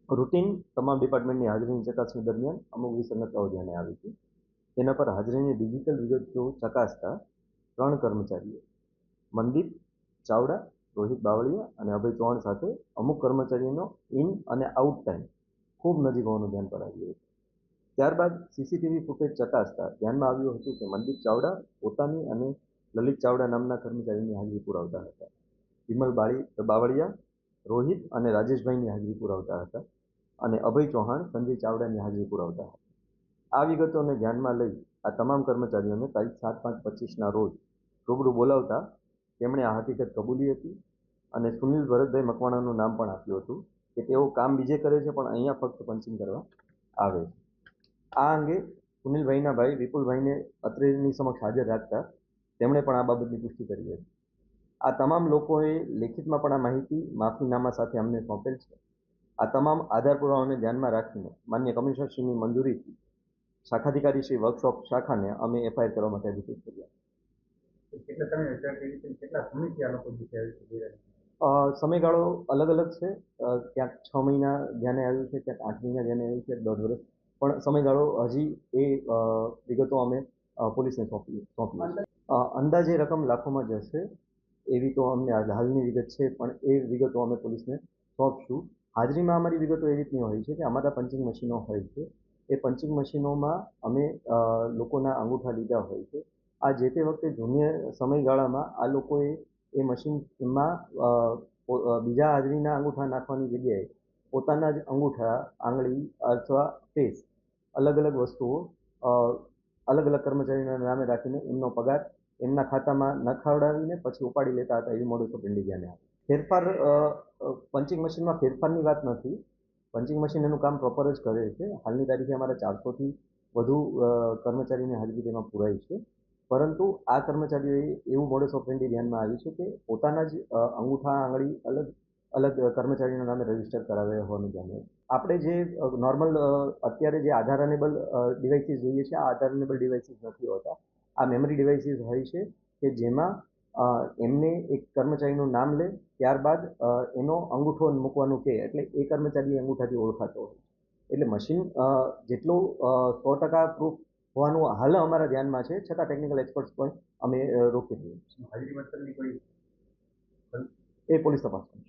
Routine તમામ ડિપાર્ટમેન્ટની હાજરીની ચકાસણી દરમિયાન અમુક વિસંગતતાઓ ધ્યાને આવી હતી. તેના પર હાજરીની ડિજિટલ વિગતો ચકાસતા 3 કર્મચારીઓ મનદીપ ચાવડા, રોહિત બાવળિયા અને અભય ચૌહાણ સાથે અમુક કર્મચારીઓનો ઇન અને આઉટ ટાઈમ ખૂબ નજીક હોવાનું ધ્યાન પર આવ્યું હતું. ત્યારબાદ સીસીટીવી ફૂટેજ ચકાસતા ધ્યાનમાં આવ્યું હતું કે મનદીપ ચાવડા પોતાની અને લલિત ચાવડા નામના કર્મચારીની હાજરી પુરાવતા હતા. વિમલ બાવળિયા, રોહિત અને રાજેશભાઈની હાજરી પુરાવતા હતા અને અભય ચૌહાણ, સંજય ચાવડાની હાજરી પુરાવતા હતા. આ વિગતોને ધ્યાનમાં લઈ આ તમામ કર્મચારીઓને તારીખ 7/5/25ના રોજ રૂબરૂ બોલાવતા તેમણે આ હકીકત કબૂલી હતી અને સુનિલ ભરતભાઈ મકવાણાનું નામ પણ આપ્યું હતું કે તેઓ કામ બીજે કરે છે પણ અહીંયા ફક્ત પંચિંગ કરવા આવે છે. આ અંગે સુનિલભાઈના ભાઈ વિપુલભાઈને અત્રેની સમક્ષ હાજર રાખતા તેમણે પણ આ બાબતની પુષ્ટિ કરી હતી. આ તમામ લોકોએ લેખિતમાં પણ આ માહિતી માફીનામા સાથે અમને સોંપેલ છે. આ તમામ આધાર પુરાવાઓને ધ્યાનમાં રાખીને માન્ય કમિશનરશ્રીની મંજૂરીથી શાખાધિકારી શ્રી વર્કશોપ શાખાને અમે એફઆઈઆર કરવા માટે અધિકૃત કર્યા. સમયગાળો અલગ અલગ છે. ક્યાંક 6 મહિના ધ્યાને આવ્યું છે, ક્યાંક 8 મહિના ધ્યાને આવ્યું છે, 1.5 વર્ષ, પણ સમયગાળો હજી એ વિગતો અમે પોલીસને સોંપી. અંદાજે રકમ લાખોમાં જશે એવી તો અમને હાલની વિગત છે, પણ એ વિગતો અમે પોલીસને સોંપશું. હાજરીમાં અમારી વિગતો એવી રીતની હોય છે કે અમારા પંચિંગ મશીનો હોય છે. એ પંચિંગ મશીનોમાં અમે લોકોના અંગૂઠા લીધા હોય છે. આ જે તે વખતે જૂન્ય સમયગાળામાં આ લોકોએ એ મશીનમાં બીજા હાજરીના અંગૂઠા નાખવાની જગ્યાએ પોતાના જ અંગૂઠા, આંગળી અથવા ફેસ અલગ અલગ વસ્તુઓ અલગ અલગ કર્મચારીના નામે રાખીને એમનો પગાર એમના ખાતામાં નખાવડાવીને પછી ઉપાડી લેતા હતા. એવી મોડસ ઓપરેન્ડી ધ્યાને આવે. ફેરફાર પંચિંગ મશીનમાં ફેરફારની વાત નથી. પંચિંગ મશીન એનું કામ પ્રોપર જ કરે છે. હાલની તારીખે અમારા 400થી વધુ કર્મચારીની હાજરી તેમાં પુરાઈ છે. પરંતુ આ કર્મચારીઓએ એવું મોડસ ઓપરેન્ડી ધ્યાનમાં આવ્યું છે કે પોતાના જ અંગૂઠા, આંગળી અલગ અલગ કર્મચારીના નામે રજીસ્ટર કરાવ્યા હોવાનું ધ્યાને. આપણે જે નોર્મલ અત્યારે જે આધાર અનેબલ ડિવાઇસીસ જોઈએ છે, આ આધાર અનેબલ ડિવાઇસીસ નથી હોતા. આ મેમરી ડિવાઇસીસ હોય છે કે જેમાં એમને એક કર્મચારીનું નામ લે ત્યારબાદ એનો અંગૂઠો મૂકવાનું કહે એટલે એ કર્મચારી અંગૂઠાથી ઓળખાતો હોય. એટલે મશીન જેટલું 100% પ્રૂફ હોવાનું હાલ અમારા ધ્યાનમાં છે, છતાં ટેકનિકલ એક્સપર્ટ્સ પણ અમે રોકી દઈએ છીએ. એ પોલીસ તપાસ કરશે.